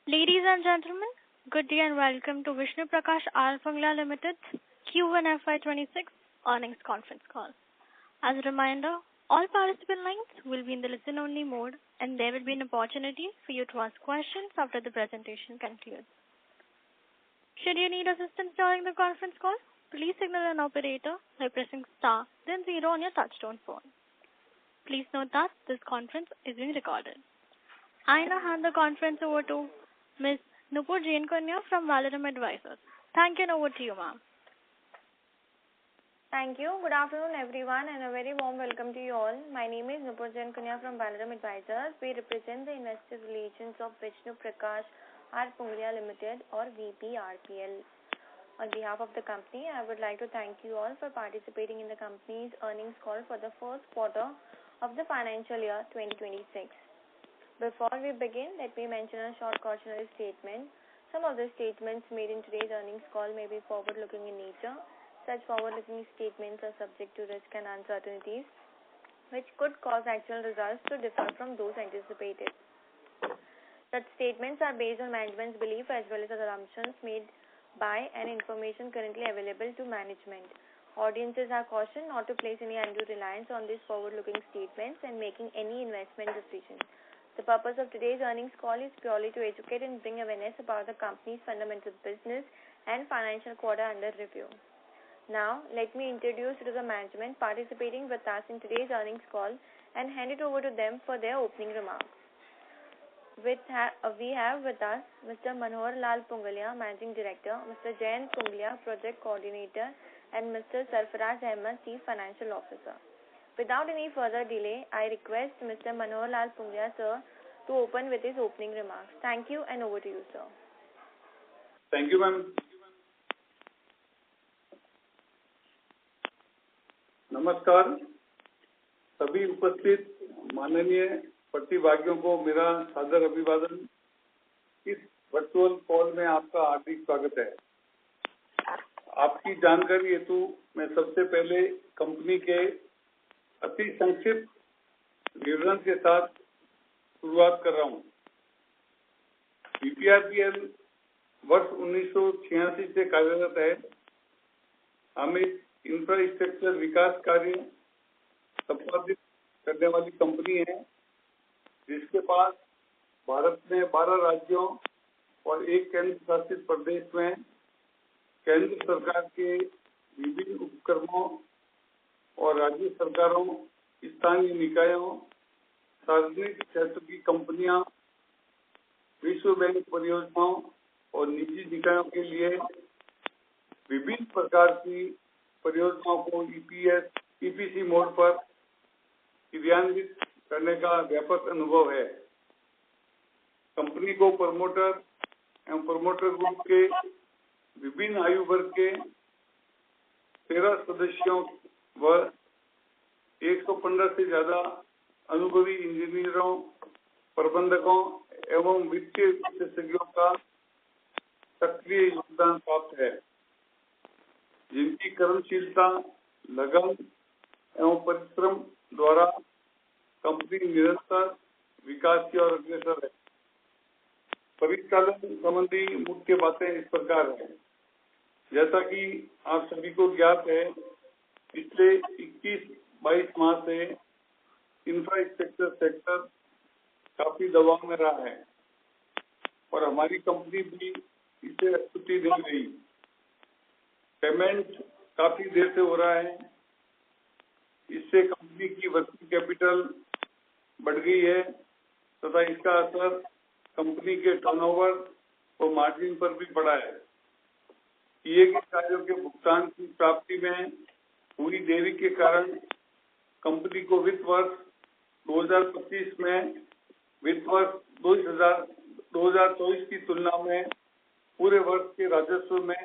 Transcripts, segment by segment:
Ladies and gentlemen, good day and welcome to Vishnu Prakash R. Pungla Limited's Q1 FY26 earnings conference call. As a reminder, all participant lines will be in the listen-only mode, and there will be an opportunity for you to ask questions after the presentation concludes. Should you need assistance during the conference call, please signal an operator by pressing star, then 0 on your touchtone phone. Please note that this conference is being recorded. I now hand the conference over to Ms. Nupur Jain Kunya from Valorem Advisors. Thank you, and over to you, ma'am. Thank you. Good afternoon, everyone, and a very warm welcome to you all. My name is Nupur Jain Kunya from Valorem Advisors. We represent the investor relations of Vishnu Prakash R. Pungla Limited, or VPRPL. On behalf of the company, I would like to thank you all for participating in the company's earnings call for the first quarter of the financial year 2026. Before we begin, let me mention a short cautionary statement. Some of the statements made in today's earnings call may be forward-looking in nature. Such forward-looking statements are subject to risk and uncertainties, which could cause actual results to differ from those anticipated. Such statements are based on management's belief as well as assumptions made by and information currently available to management. Audiences are cautioned not to place any undue reliance on these forward-looking statements and making any investment decisions. The purpose of today's earnings call is purely to educate and bring awareness about the company's fundamental business and financial quarter under review. Now, let me introduce you to the management participating with us in today's earnings call and hand it over to them for their opening remarks. We have with us Mr. Manohar Lal Pungalia, Managing Director, Mr. Jayant Pungla, Project Coordinator, and Mr. Sarfaraz Ahmed, Chief Financial Officer. Without any further delay, I request Mr. Manohar Lal Pungalia, sir, to open with his opening remarks. Thank you, and over to you, sir. Thank you, ma'am. नमस्कार सभी उपस्थित माननीय प्रतिभागियों को मेरा सादर अभिवादन। इस वर्चुअल कॉल में आपका हार्दिक स्वागत है। आपकी जानकारी हेतु मैं सबसे पहले कंपनी के अति संक्षिप्त विवरण के साथ शुरुआत कर रहा हूं। VPRPL वर्ष 1986 से कार्यरत है। हम एक इंफ्रास्ट्रक्चर विकास कार्य संपादित करने वाली कंपनी है, जिसके पास भारत में 12 राज्यों और एक केंद्र शासित प्रदेश में केंद्र सरकार के विभिन्न उपक्रमों और राज्य सरकारों, स्थानीय निकायों, सार्वजनिक क्षेत्र की कंपनियां, विश्व बैंक परियोजनाओं और निजी निकायों के लिए विभिन्न प्रकार की परियोजनाओं को EPC मोड पर क्रियान्वित करने का व्यापक अनुभव है। कंपनी को प्रमोटर एवं प्रमोटर ग्रुप के विभिन्न आयु वर्ग के 13 सदस्यों व 115 से ज्यादा अनुभवी इंजीनियरों, प्रबंधकों एवं वित्तीय विशेषज्ञों का सक्रिय योगदान प्राप्त है, जिनकी कर्मशीलता, लगन एवं परिश्रम द्वारा कंपनी निरंतर विकास की ओर अग्रसर है। परिचालन संबंधी मुख्य बातें इस प्रकार है। जैसा कि आप सभी को ज्ञात है, पिछले 21-22 माह से इंफ्रास्ट्रक्चर सेक्टर काफी दबाव में रहा है और हमारी कंपनी भी इसे छुट्टी दे गई। पेमेंट काफी देर से हो रहा है। इससे कंपनी की वर्किंग कैपिटल बढ़ गई है तथा इसका असर कंपनी के टर्नओवर और मार्जिन पर भी पड़ा है। किए गए कार्यों के भुगतान की प्राप्ति में हुई देरी के कारण कंपनी को वित्त वर्ष 2025 में वित्त वर्ष 2024 की तुलना में पूरे वर्ष के राजस्व में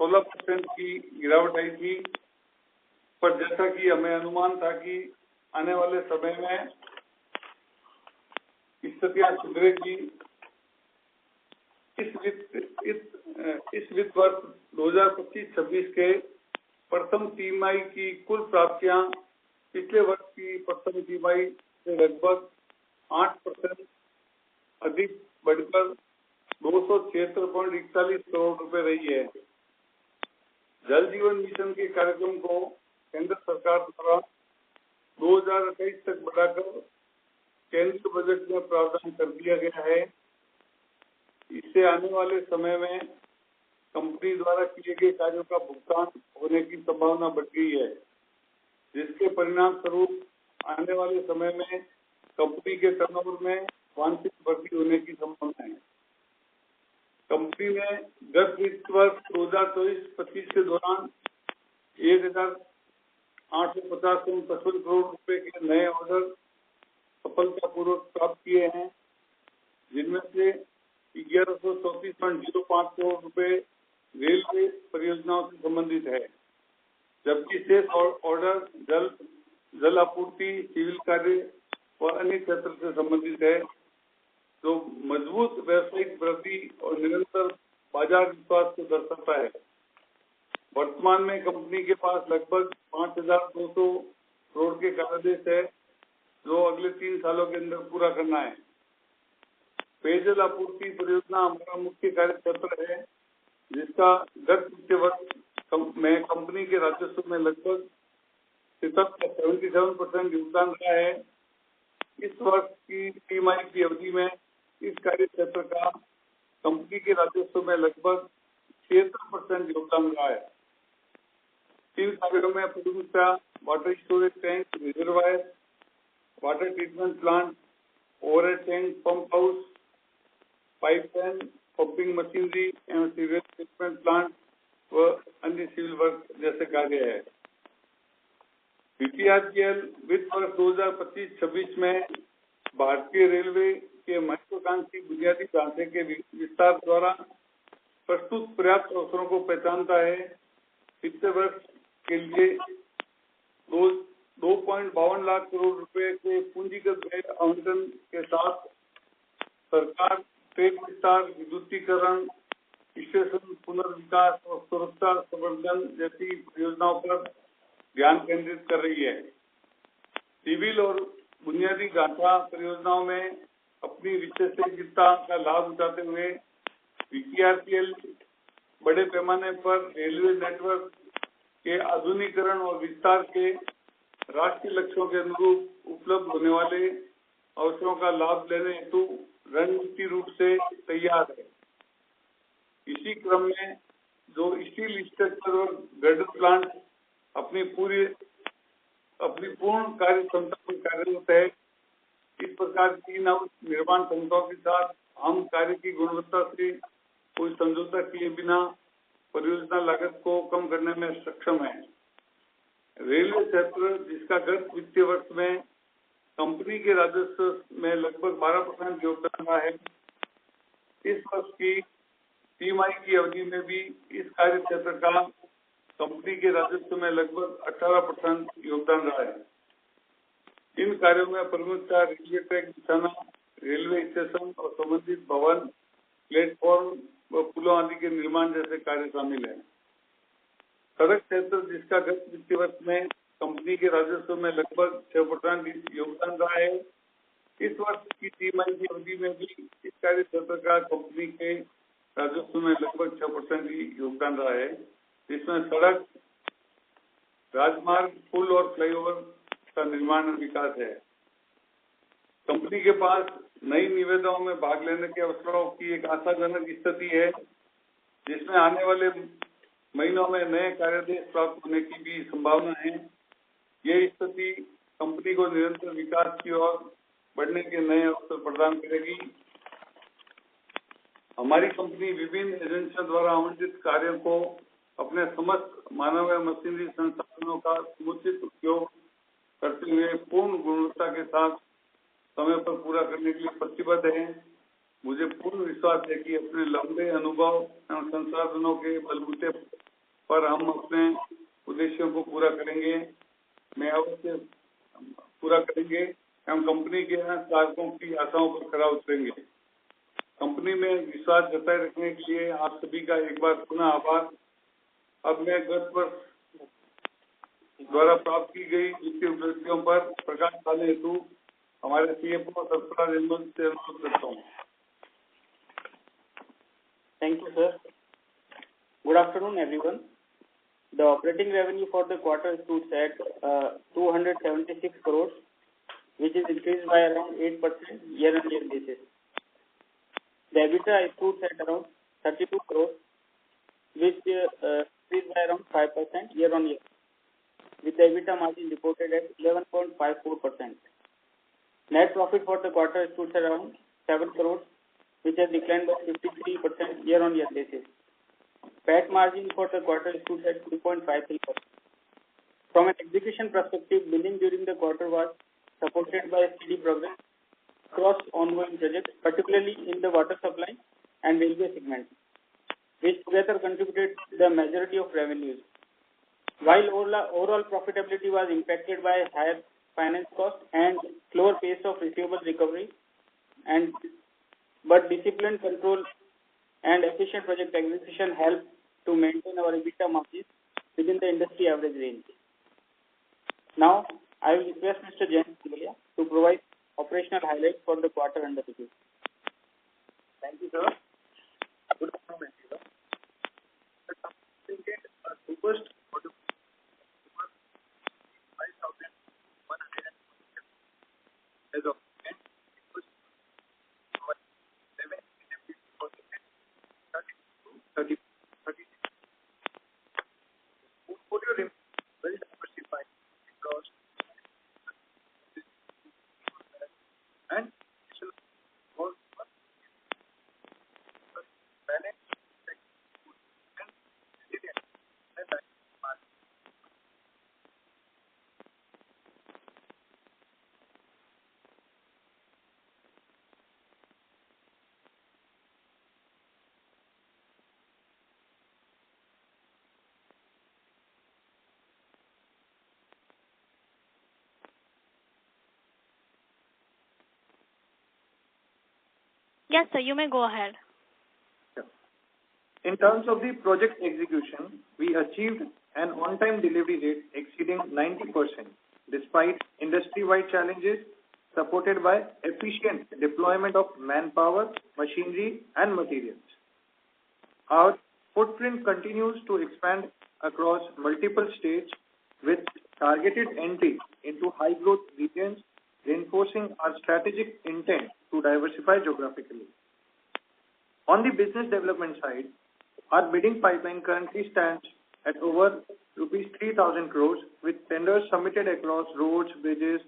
16% की गिरावट आई थी। पर जैसा कि हमें अनुमान था कि आने वाले समय में स्थितियां सुधरेगी, इस वित्त वर्ष 2025-26 के प्रथम तिमाही की कुल प्राप्तियां पिछले वर्ष की प्रथम तिमाही से लगभग 8% अधिक बढ़कर 276.41 करोड़ रुपए रही है। जल जीवन मिशन के कार्यक्रम को केंद्र सरकार द्वारा 2028 तक बढ़ाकर केंद्रीय बजट में प्रावधान कर दिया गया है। इससे आने वाले समय में कंपनी द्वारा किए गए कार्यों का भुगतान होने की संभावना बढ़ गई है, जिसके परिणाम स्वरूप आने वाले समय में कंपनी के टर्नओवर में वांछित वृद्धि होने की संभावना है। कंपनी ने गत वित्त वर्ष 2024-25 के दौरान 1,850.55 करोड़ रुपए के नए ऑर्डर सफलतापूर्वक प्राप्त किए हैं, जिनमें से 1134.05 करोड़ रुपए रेलवे परियोजनाओं से संबंधित है, जबकि शेष ऑर्डर जल आपूर्ति, सिविल कार्य और अन्य क्षेत्र से संबंधित है, जो मजबूत व्यावसायिक वृद्धि और निरंतर बाजार विश्वास को दर्शाता है। वर्तमान में कंपनी के पास लगभग 5,200 करोड़ के कार्यादेश है, जो अगले 3 सालों के अंदर पूरा करना है। पेयजल आपूर्ति परियोजना हमारा मुख्य कार्य क्षेत्र है, जिसका गत वित्तीय वर्ष में कंपनी के राजस्व में लगभग 77% योगदान रहा है। इस वर्ष की तिमाही की अवधि में इस कार्य क्षेत्र का कंपनी के राजस्व में लगभग 76% योगदान रहा है। इन कार्यों में प्रमुखतः water storage tank, reservoir, water treatment plant, overhead tank, pump house, pipeline, pumping machinery एवं सीवरेज ट्रीटमेंट प्लांट व अन्य सिविल वर्क जैसे कार्य है। बीपीआरपीएल वित्त वर्ष 2025-26 में भारतीय रेलवे के महत्वाकांक्षी बुनियादी ढांचे के विस्तार द्वारा प्रस्तुत पर्याप्त अवसरों को पहचानता है। वित्तीय वर्ष के लिए 2.52 लाख करोड़ रुपए के पूंजीगत व्यय आवंटन के साथ सरकार ट्रेन विस्तार, विद्युतीकरण, स्टेशन पुनर्विकास और सुरक्षा प्रबंधन जैसी परियोजनाओं पर ध्यान केंद्रित कर रही है। सिविल और बुनियादी ढांचा परियोजनाओं में अपनी विशेषज्ञता का लाभ उठाते हुए बीपीआरपीएल बड़े पैमाने पर रेलवे नेटवर्क के आधुनिकीकरण और विस्तार के राष्ट्रीय लक्ष्यों के अनुरूप उपलब्ध होने वाले अवसरों का लाभ लेने हेतु रणनीतिक रूप से तैयार है। इसी क्रम में जो स्टील स्ट्रक्चर और गर्डर प्लांट अपनी पूर्ण कार्य क्षमता पर कार्यरत है, इस प्रकार की निर्माण क्षमताओं के साथ हम कार्य की गुणवत्ता से कोई समझौता किए बिना परियोजना लागत को कम करने में सक्षम है। रेलवे क्षेत्र, जिसका गत वित्तीय वर्ष में कंपनी के राजस्व में लगभग 12% योगदान रहा है, इस वर्ष की तिमाही की अवधि में भी इस कार्य क्षेत्र का कंपनी के राजस्व में लगभग 18% योगदान रहा है। इन कार्यों में प्रमुखतः रेलवे ट्रैक बिछाना, रेलवे स्टेशन और संबंधित भवन, प्लेटफॉर्म व पुलों आदि के निर्माण जैसे कार्य शामिल है। सड़क क्षेत्र, जिसका गत वित्तीय वर्ष में कंपनी के राजस्व में लगभग 6% योगदान रहा है, इस वर्ष की तिमाही की अवधि में भी इस कार्य क्षेत्र का कंपनी के राजस्व में लगभग 6% ही योगदान रहा है, जिसमें सड़क, राजमार्ग, पुल और फ्लाईओवर का निर्माण और विकास है। कंपनी के पास नई निविदाओं में भाग लेने के अवसरों की एक आशाजनक स्थिति है, जिसमें आने वाले महीनों में नए कार्यादेश प्राप्त होने की भी संभावना है। यह स्थिति कंपनी को निरंतर विकास की ओर बढ़ने के नए अवसर प्रदान करेगी। हमारी कंपनी विभिन्न एजेंसियों द्वारा आवंटित कार्यों को अपने समस्त मानव एवं मशीनरी संसाधनों का समुचित उपयोग करते हुए पूर्ण गुणवत्ता के साथ समय पर पूरा करने के लिए प्रतिबद्ध है। मुझे पूर्ण विश्वास है कि अपने लंबे अनुभव एवं संसाधनों के बलबूते पर हम अपने उद्देश्यों को पूरा करेंगे। मैं अवश्य पूरा करेंगे एवं कंपनी के ग्राहकों की आशाओं पर खरा उतरेंगे। कंपनी में विश्वास जताए रखने के लिए आप सभी का एक बार पुनः आभार। अब मैं गत वर्ष द्वारा प्राप्त की गई वित्तीय उपलब्धियों पर प्रकाश डालने हेतु हमारे सीएफओ सरफराज अहमद से अनुरोध करता हूँ। Thank you, sir. Good afternoon, everyone. The operating revenue for the quarter stood at 276 crores, which is increased by around 8% year-on-year basis. The EBITDA stood at around 32 crores, which increased by around 5% year-on-year, with the EBITDA margin reported at 11.54%. Net profit for the quarter stood at around 7 crores, which has declined by 53% year-on-year basis. PAT margin for the quarter stood at 2.53%. From an execution perspective, billing during the quarter was supported by steady progress across ongoing projects, particularly in the water supply and railway segment, which together contributed to the majority of revenues. While overall profitability was impacted by higher finance costs and slower pace of receivable recovery, but disciplined control and efficient project execution helped to maintain our EBITDA margins within the industry average range. Now, I will request Mr. Jayant Punglia to provide operational highlights for the quarter under review. Thank you, sir. Good afternoon, everyone. The company maintained a robust order book over 5,100 as of end. It was our 7 30. Portfolio remains well diversified across and Yes, sir, you may go ahead. in terms of the project execution, we achieved an on-time delivery rate exceeding 90%, despite industry-wide challenges supported by efficient deployment of manpower, machinery, and materials. Our footprint continues to expand across multiple states with targeted entry into high-growth regions, reinforcing our strategic intent to diversify geographically. On the business development side, our bidding pipeline currently stands at over rupees 3,000 crores, with tenders submitted across roads, bridges,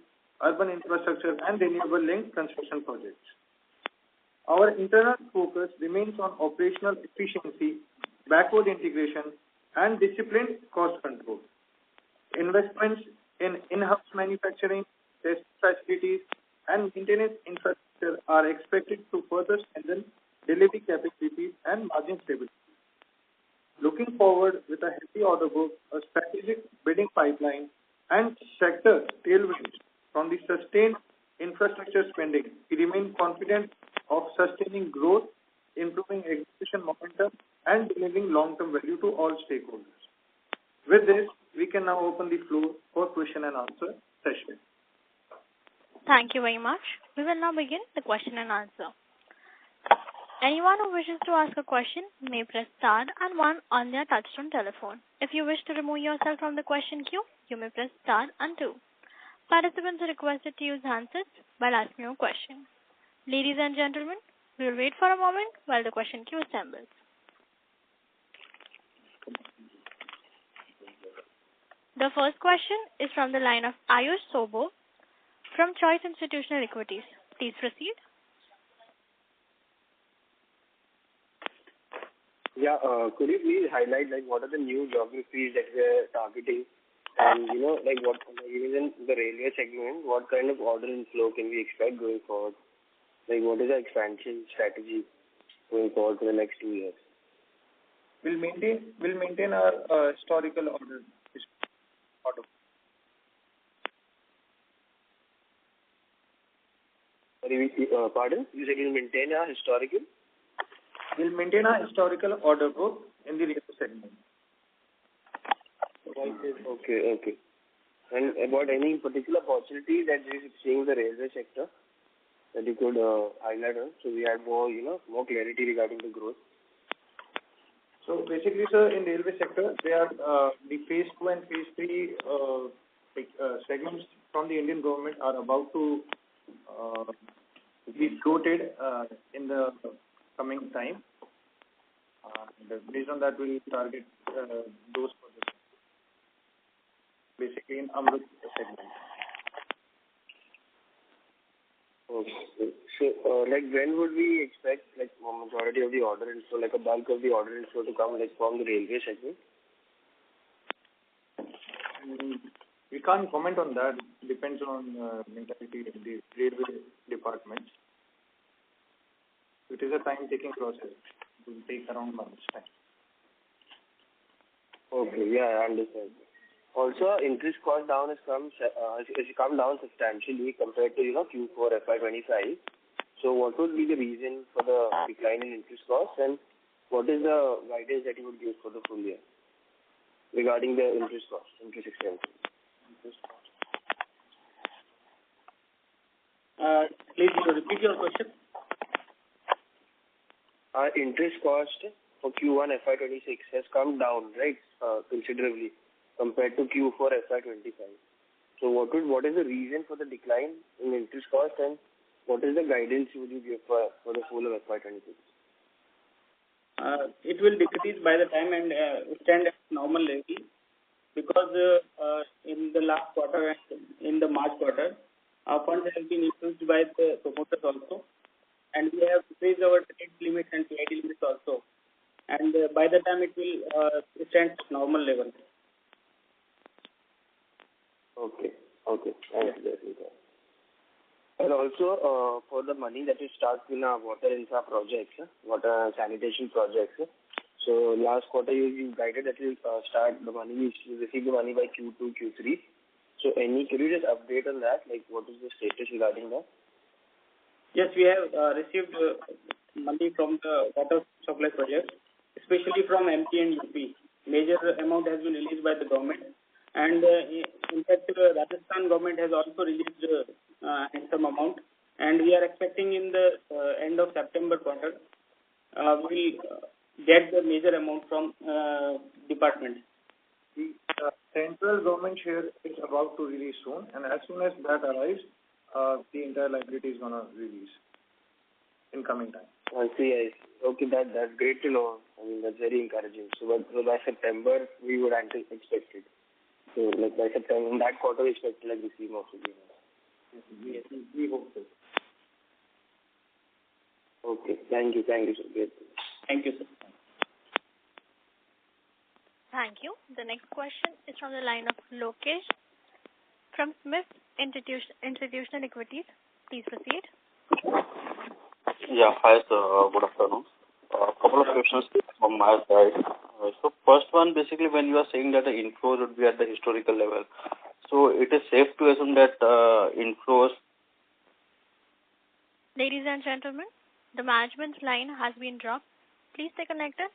urban infrastructure, and renewable-linked construction projects. Our internal focus remains on operational efficiency, backward integration, and disciplined cost control. Investments in in-house manufacturing, test facilities, and maintenance infrastructure are expected to further strengthen delivery capabilities and margin stability. Looking forward, with a healthy order book, a strategic bidding pipeline, and sector tailwinds from the sustained infrastructure spending, we remain confident of sustaining growth, improving execution momentum, and delivering long-term value to all stakeholders. With this, we can now open the floor for question and answer session. Thank you very much. We will now begin the question and answer. Anyone who wishes to ask a question may press star and 1 on their touchtone telephone. If you wish to remove yourself from the question queue, you may press star and 2. Participants are requested to use handsets while asking a question. Ladies and gentlemen, we will wait for a moment while the question queue assembles. The first question is from the line of Ayush Sobo from Choice Institutional Equities. Please proceed. Yeah, could you please highlight what are the new geographies that we are targeting, and what even in the railway segment, what kind of order inflow can we expect going forward? What is our expansion strategy going forward for the next 2 years? We'll maintain our historical order. Pardon? You said you'll maintain our historical? We'll maintain our historical order book in the railway segment. Okay. And about any particular opportunity that you're seeing in the railway sector that you could highlight us, so we have more clarity regarding the growth? So basically, sir, in railway sector, they are the phase 2 and phase 3 segments from the Indian government are about to be floated in the coming time. Based on that, we'll target those projects, basically in Amrut segment. Okay. So, like, when would we expect, like, majority of the order inflow, like a bulk of the order inflow to come, like, from the railway segment? We can't comment on that. It depends on mentality in the railway department. It is a time-taking process. It will take around months' time. Okay, yeah, I understand. Also, interest cost down has come down substantially compared to, Q4 FY25. So what would be the reason for the decline in interest cost, and what is the guidance that you would give for the full year regarding the interest cost, interest expense? Please repeat your question. Interest cost for Q1 FY26 has come down, right, considerably compared to Q4 FY25. So what is the reason for the decline in interest cost, and what is the guidance would you give for the whole of FY26? It will decrease by the time and stand at normal level, because in the last quarter and in the March quarter, our funds have been influenced by the promoters also, and we have raised our trade limits and PID limits also, and by the time it will stand at normal level. Okay. Thank you. And also, for the money that is stuck in our water infra projects, water sanitation projects, so last quarter you guided that you receive the money by Q2, Q3. So can you just update on that? Like, what is the status regarding that? Yes, we have received money from the water supply projects, especially from MP and UP. Major amount has been released by the government, and in fact, Rajasthan government has also released some amount, and we are expecting in the end of September quarter, we will get the major amount from department. The central government share is about to release soon, and as soon as that arrives, the entire liability is going to release in coming time. I see. Okay, that's great to know. I mean, that's very encouraging. So by September, we would expect it. So, like, by September, in that quarter, we expect to, receive most of the Yes, we hope so. Okay, thank you, sir. Great. Thank you, sir. Thank you. The next question is from the line of Lokesh from Smith Institutional Equities. Please proceed. Yeah, hi sir. Good afternoon. A couple of questions from my side. So first one, basically, when you are saying that the inflows would be at the historical level, so it is safe to assume that inflows. Ladies and gentlemen, the management's line has been dropped. Please stay connected.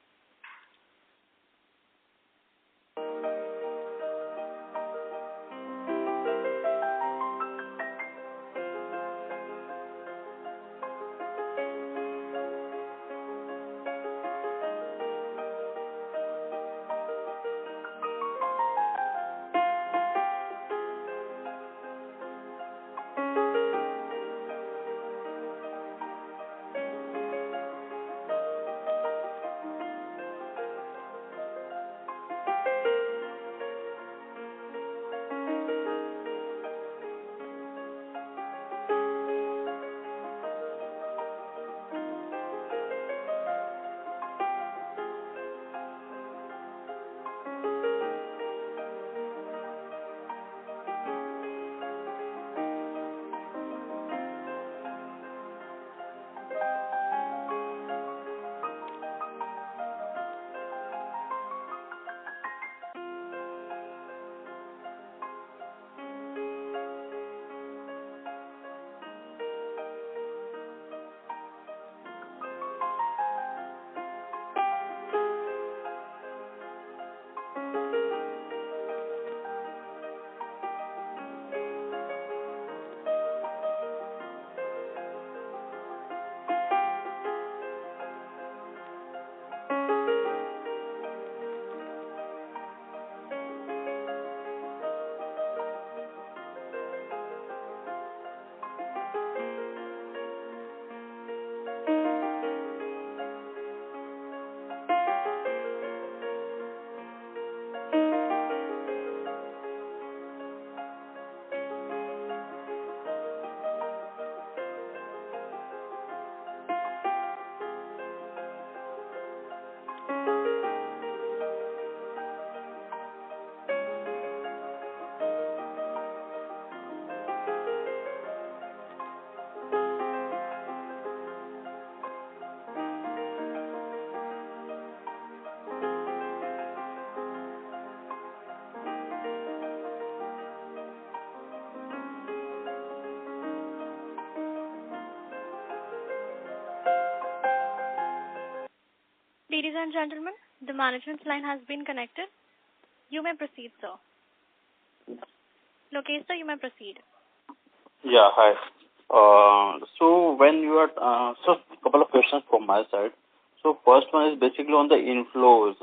Ladies and gentlemen, the management's line has been connected. You may proceed, sir. Lokesh, sir, you may proceed. Yeah, hi. So when you are, so a couple of questions from my side. So first one is basically on the inflows.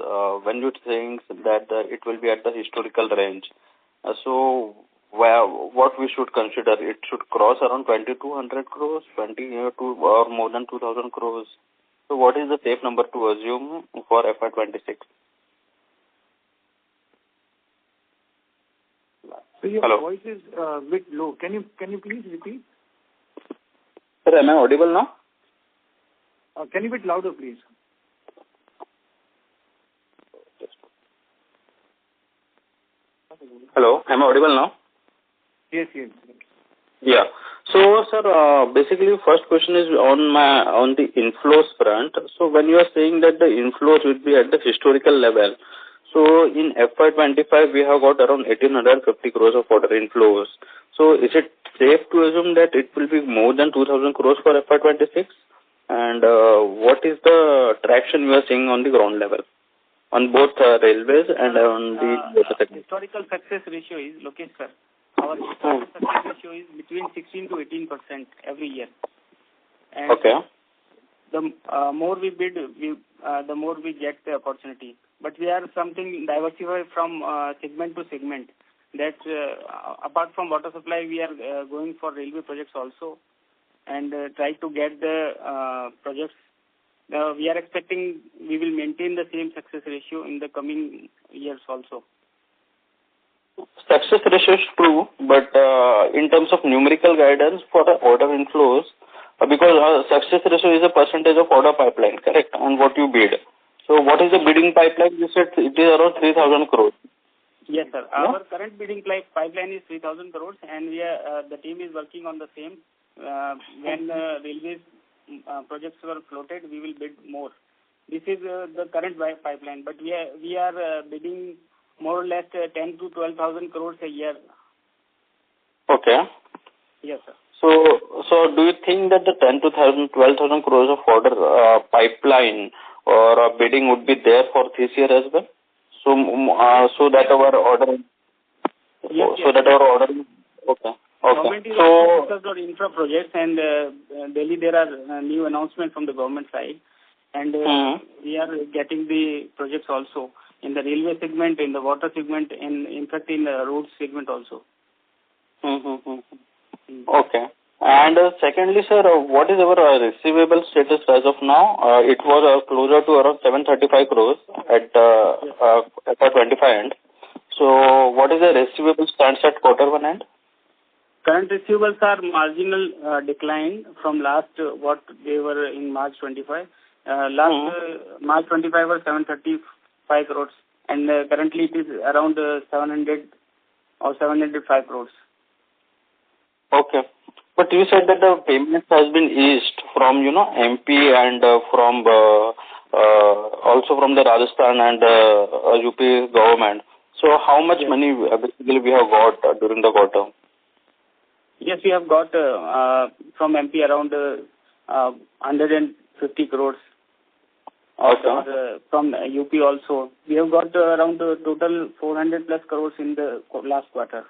When you're saying that it will be at the historical range. So what we should consider? It should cross around 2,200 crores, 22 or more than 2,000 crores. So what is the safe number to assume for FY26? So your Hello. voice is a bit low. Can you please repeat? Sir, am I audible now? Can you be louder, please? Hello, am I audible now? Yes. Yeah. So, sir, basically, first question is on the inflows front. So, when you are saying that the inflows will be at the historical level, so in FY25 we have got around 1,850 crores of order inflows. So, is it safe to assume that it will be more than 2,000 crores for FY26? And what is the traction you are seeing on the ground level, on both railways and on the water segment? Historical success ratio is, Lokesh sir, our historical success ratio is between 16 to 18% every year. And okay. The more we bid, the more we get the opportunity. But we are something diversified from segment to segment. That apart from water supply, we are going for railway projects also, and try to get the projects. We are expecting we will maintain the same success ratio in the coming years also. Success ratio is true, but in terms of numerical guidance for the order inflows, because success ratio is a percentage of order pipeline, correct? And what you bid. So what is the bidding pipeline? You said it is around 3,000 crores. Yes, sir. Our current bidding pipeline is 3,000 crores, and we are, the team is working on the same. When railways projects were floated, we will bid more. This is the current pipeline, but we are bidding more or less 10 to 12,000 crores a year. Okay. Yes, sir. So do you think that the 10 to 12,000 crores of order pipeline or bidding would be there for this year as well? So that our order. Yes, so that our order. Okay. Government is also focused on infra projects, and daily there are new announcements from the government side, and we are getting the projects also in the railway segment, in the water segment, and in fact in the road segment also. Okay. And secondly, sir, what is our receivable status as of now? It was closer to around 735 crores at FY25 end. So what is the receivable stance at quarter one end? Current receivables are marginal decline from last what they were in March 25. March 25 was 735 crores, and currently it is around 700 or 705 crores. Okay. But you said that the payment has been eased from, MP and from also from the Rajasthan and UP government. So how much money basically we have got during the quarter? Yes, we have got from MP around 150 crores. Okay. From UP also. We have got around total 400 plus crores in the last quarter.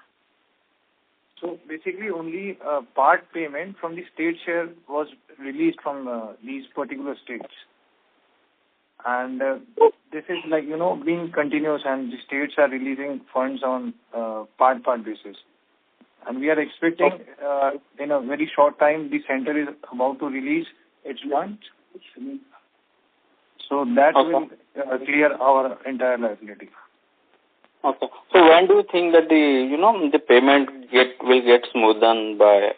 So basically only part payment from the state share was released from these particular states. And this is being continuous, and the states are releasing funds on part basis. And we are expecting in a very short time the center is about to release its funds. So that will clear our entire liability. Okay. So when do you think that the payment will get smoothened by?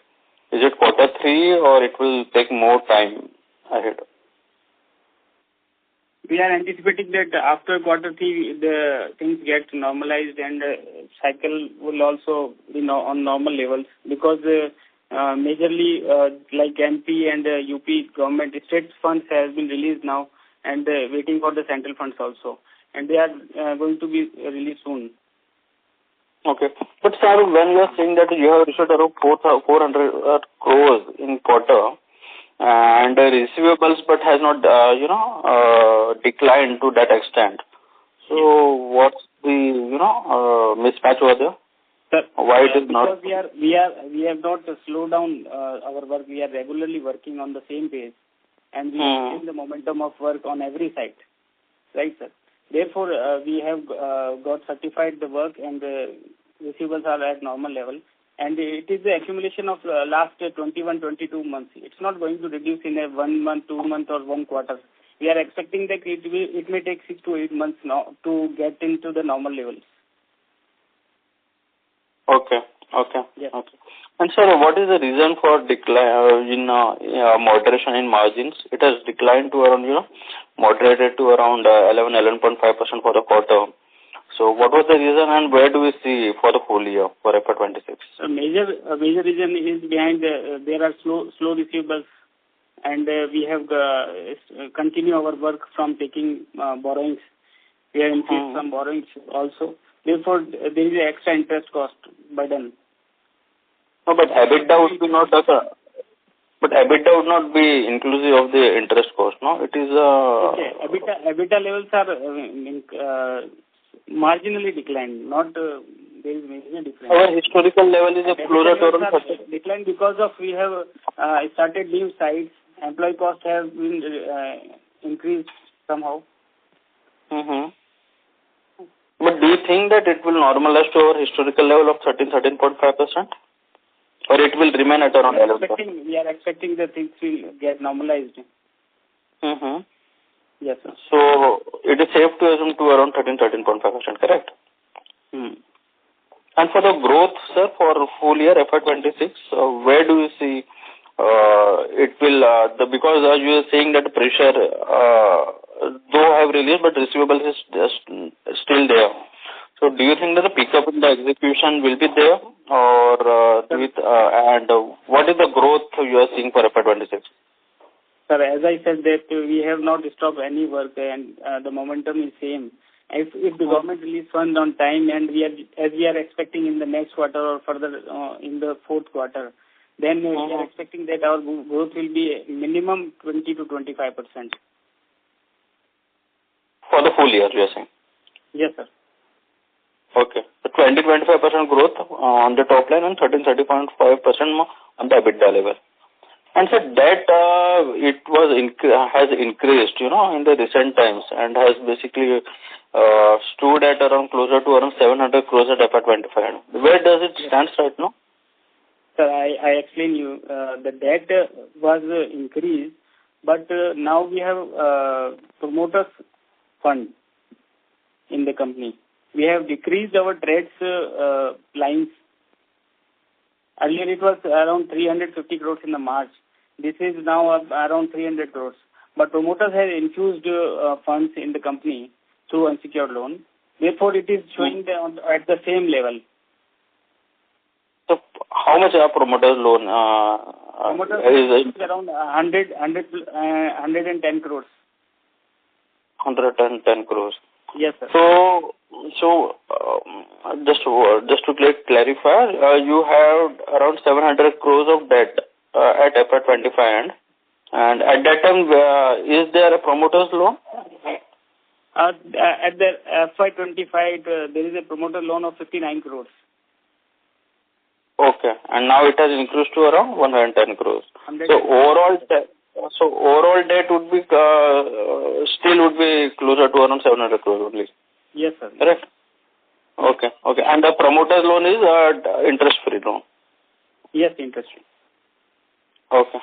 Is it quarter 3 or it will take more time ahead? We are anticipating that after quarter 3 the things get normalized, and cycle will also be on normal levels, because majorly like MP and UP government state funds has been released now, and waiting for the central funds also, and they are going to be released soon. Okay. But sir, when you are saying that you have issued around 400 crores in quarter, and receivables, but has not, declined to that extent. So what's the, mismatch over there? Sir, why it is not? Because we have not slowed down our work. We are regularly working on the same pace, and we maintain the momentum of work on every site. Right, sir. Therefore, we have got certified the work, and the receivables are at normal level. And it is the accumulation of last 21, 22 months. It's not going to reduce in a 1 month, 2 months, or 1 quarter. We are expecting that it may take 6 to 8 months now to get into the normal levels. Okay. Yes. Okay. And sir, what is the reason for decline in moderation in margins? It has declined to around, moderated to around 11.5% for the quarter. So what was the reason, and where do we see for the full year for FY26? A major reason is behind there are slow receivables, and we have continue our work from taking borrowings. We have increased some borrowings also. Therefore, there is an extra interest cost burden. No, but EBITDA would be not. But EBITDA would not be inclusive of the interest cost, no? It is. Okay. EBITDA levels are marginally declined. Not there is major difference. Our historical level is closer to around 30. Declined because of we have started new sites. Employee costs have been increased somehow. But do you think that it will normalize to our historical level of 13.5%? Or it will remain at around 11%? We are expecting that things will get normalized. Yes, sir. So it is safe to assume to around 13.5%, correct? And for the growth, sir, for full year FY26, where do you see it will, because you are saying that pressure, though have released, but receivables is still there. So do you think that the pickup in the execution will be there, or and what is the growth you are seeing for FY26? Sir, as I said that we have not stopped any work, and the momentum is same. If the government release fund on time, and we are expecting in the next quarter or further in the fourth quarter, then we are expecting that our growth will be minimum 20 to 25%. For the full year, you are saying? Yes, sir. Okay. So 20-25% growth on the top line and 30.5% on the EBITDA level. And so that has increased, in the recent times, and has basically stood at around closer to around 700 crores at FY25. Where does it stand right now? Sir, I explain you. The debt was increased, but now we have promoters fund in the company. We have decreased our trades lines. Earlier it was around 350 crores in the March. This is now around 300 crores. But promoters have infused funds in the company through unsecured loan. Therefore, it is showing at the same level. So, how much are promoters loan? Promoters is around 110 crores. 110 crores. Yes, sir. So just to clarify, you have around 700 crores of debt at FY25 end, and at that time, is there a promoter's loan? At the FY25, there is a promoter loan of 59 crores. Okay, and now it has increased to around 110 crores. So overall debt would be still would be closer to around 700 crores only. Yes, sir. Correct. Okay. And the promoter's loan is interest-free loan. Yes, interest-free. Okay.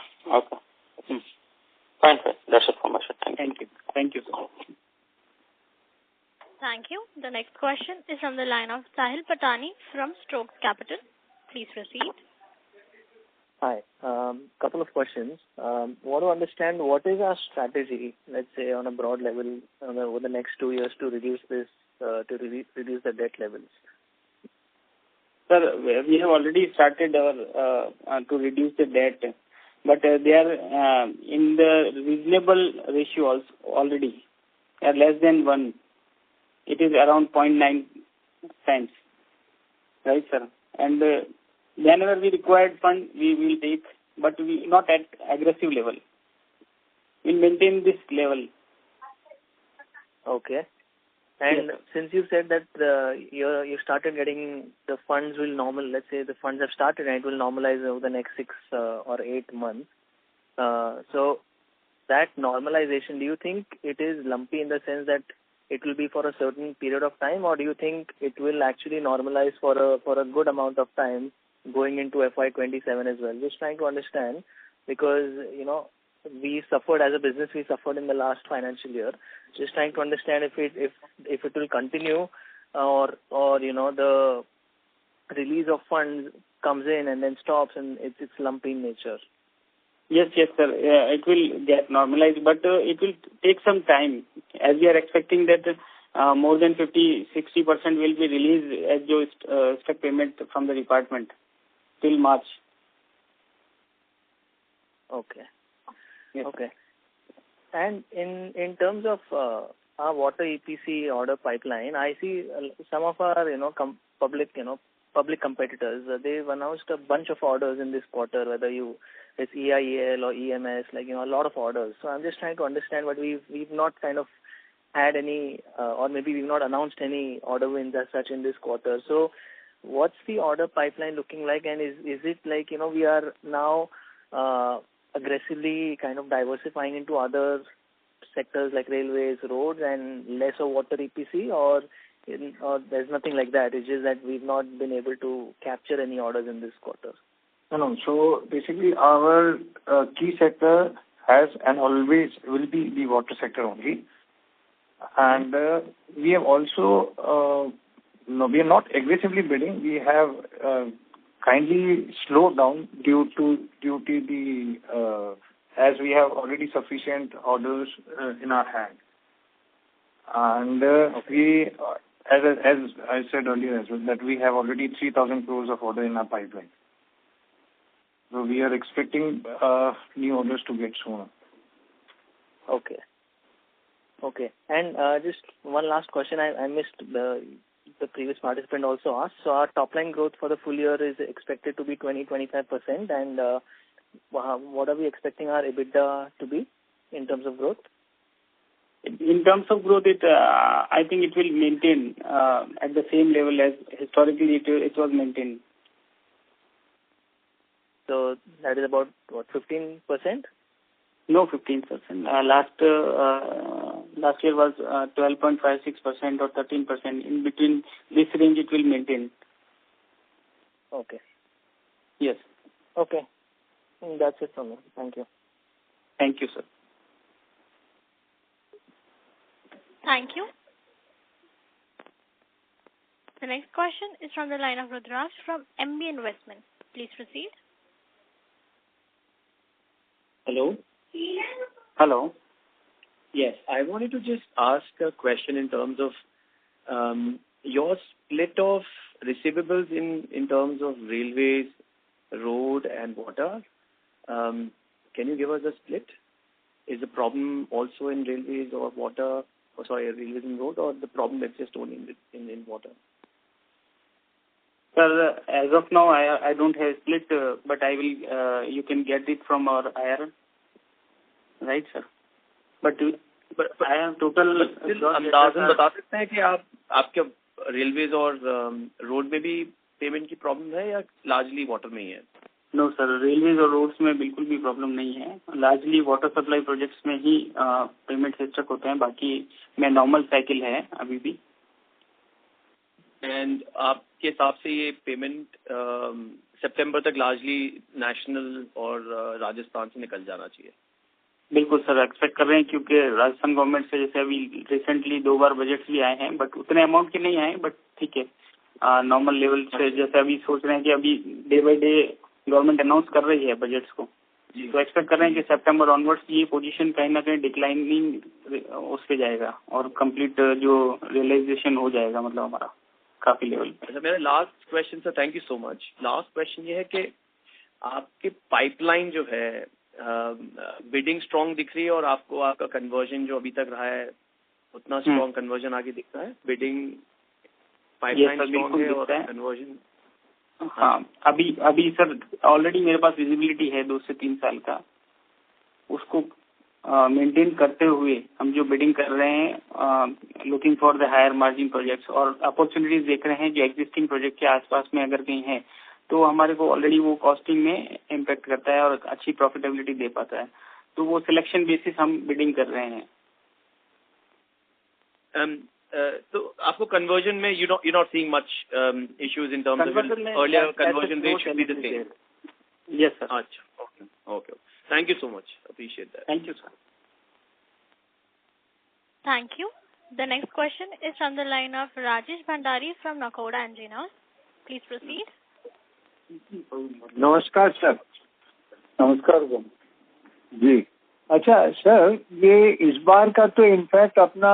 Fine. That's it from my side. Thank you. Thank you, sir. Thank you. The next question is from the line of Sahil Patani from Strokes Capital. Please proceed. Hi. Couple of questions. Want to understand what is our strategy, let's say on a broad level, over the next 2 years to reduce this, reduce the debt levels. Sir, we have already started our to reduce the debt, but they are in the reasonable ratio also already. They are less than 1. It is around 0.9 times. Right, sir? And whenever we required fund, we will take but we not at aggressive level. We'll maintain this level. Okay. And Yes. since you said that you started getting the funds will normal, let's say the funds have started and it will normalize over the next 6 or 8 months. So that normalization, do you think it is lumpy in the sense that it will be for a certain period of time, or do you think it will actually normalize for a good amount of time going into FY27 as well? Just trying to understand, because we suffered as a business, we suffered in the last financial year. Just trying to understand if it will continue, or the release of funds comes in and then stops and it's lumpy in nature. Yes, sir. It will get normalized, but it will take some time, as we are expecting that more than 50-60% will be released as your stock payment from the department till March. Okay. Yes. Okay. And in terms of our water EPC order pipeline, I see some of our public competitors. They've announced a bunch of orders in this quarter, whether it's EIEL or EMS, a lot of orders. So I'm just trying to understand, but we've not kind of had any, or maybe we've not announced any order wins as such in this quarter. So what's the order pipeline looking like, and is it like we are now aggressively kind of diversifying into other sectors like railways, roads, and less of water EPC, or there's nothing like that? It's just that we've not been able to capture any orders in this quarter. No. So basically, our key sector has and always will be the water sector only. And we have also, we are not aggressively bidding. We have kindly slowed down due to the as we have already sufficient orders in our hand. And we, as I said earlier as well, that we have already 3,000 crores of order in our pipeline. So we are expecting new orders to get sooner. Okay. And just one last question. I missed the previous participant also asked. So our top line growth for the full year is expected to be 20-25%. And what are we expecting our EBITDA to be in terms of growth? In terms of growth, I think it will maintain at the same level as historically it was maintained. So that is about, 15%? No, 15%. Last year was 12.56% or 13%. In between this range, it will maintain. Okay. Yes. Okay. That's it from me. Thank you. Thank you, sir. Thank you. The next question is from the line of Rudraj from MB Investment. Please proceed. Hello? Hello. Yes, I wanted to just ask a question in terms of your split of receivables in terms of railways, road and water. Can you give us a split? Is the problem also in railways or water, railways and road, or the problem is just only in water? Sir, as of now, I don't have split, but I will. You can get it from our IR, right, sir? But I have total. अंदाज़न बता सकते हैं कि आपके railways और road में भी payment की problem है या लार्जली वाटर में ही है? नो सर, रेलवेज और रोड्स में बिल्कुल भी प्रॉब्लम नहीं है. लार्जली वाटर सप्लाई प्रोजेक्ट्स में ही पेमेंट स्टक होते हैं. बाकी में नॉर्मल साइकिल है अभी भी. एंड आपके हिसाब से ये पेमेंट सितंबर तक लार्जली नेशनल और राजस्थान से निकल जाना चाहिए? बिल्कुल सर, एक्सपेक्ट कर रहे हैं, क्योंकि राजस्थान गवर्नमेंट से जैसे अभी रिसेंटली 2 बार बजट्स भी आए हैं, बट उतने अमाउंट के नहीं आए, बट ठीक है, नॉर्मल लेवल से. जैसे अभी सोच रहे हैं कि अभी day by day government announce कर रही है बजट्स को, तो एक्सपेक्ट कर रहे हैं कि सितंबर ऑनवर्ड्स ये पोजीशन कहीं ना कहीं डिक्लाइनिंग उस पे जाएगा और कंप्लीट जो रियलाइजेशन हो जाएगा, मतलब हमारा काफी लेवल. अच्छा, मेरा last question sir, thank you so much. Last question ये है कि आपके पाइपलाइन जो है बिडिंग स्ट्रॉन्ग दिख रही है और आपको आपका कन्वर्जन जो अभी तक रहा है उतना स्ट्रॉन्ग कन्वर्जन आगे दिख रहा है? बिडिंग पाइपलाइन स्ट्रॉन्ग है और कन्वर्जन? हाँ, अभी सर ऑलरेडी मेरे पास विजिबिलिटी है 2 से 3 साल का, उसको मेंटेन करते हुए हम जो बिडिंग कर रहे हैं, looking for the higher margin projects और अपॉर्चुनिटीज देख रहे हैं जो एग्जिस्टिंग प्रोजेक्ट के आसपास में अगर कहीं है तो हमारे को ऑलरेडी वो कॉस्टिंग में इम्पैक्ट करता है और अच्छी प्रॉफिटेबिलिटी दे पाता है, तो वो सिलेक्शन बेसिस हम बिडिंग कर रहे हैं। तो आपको कन्वर्जन में you not seeing much issues in terms of earlier conversion rate should be the same? Yes sir. अच्छा, okay, thank you so much, appreciate that. Thank you sir. Thank you. The next question is from the line of Rajesh Bhandari from Nakoda Engineers. Please proceed. नमस्कार sir. नमस्कार जी। अच्छा sir, ये इस बार का तो in fact अपना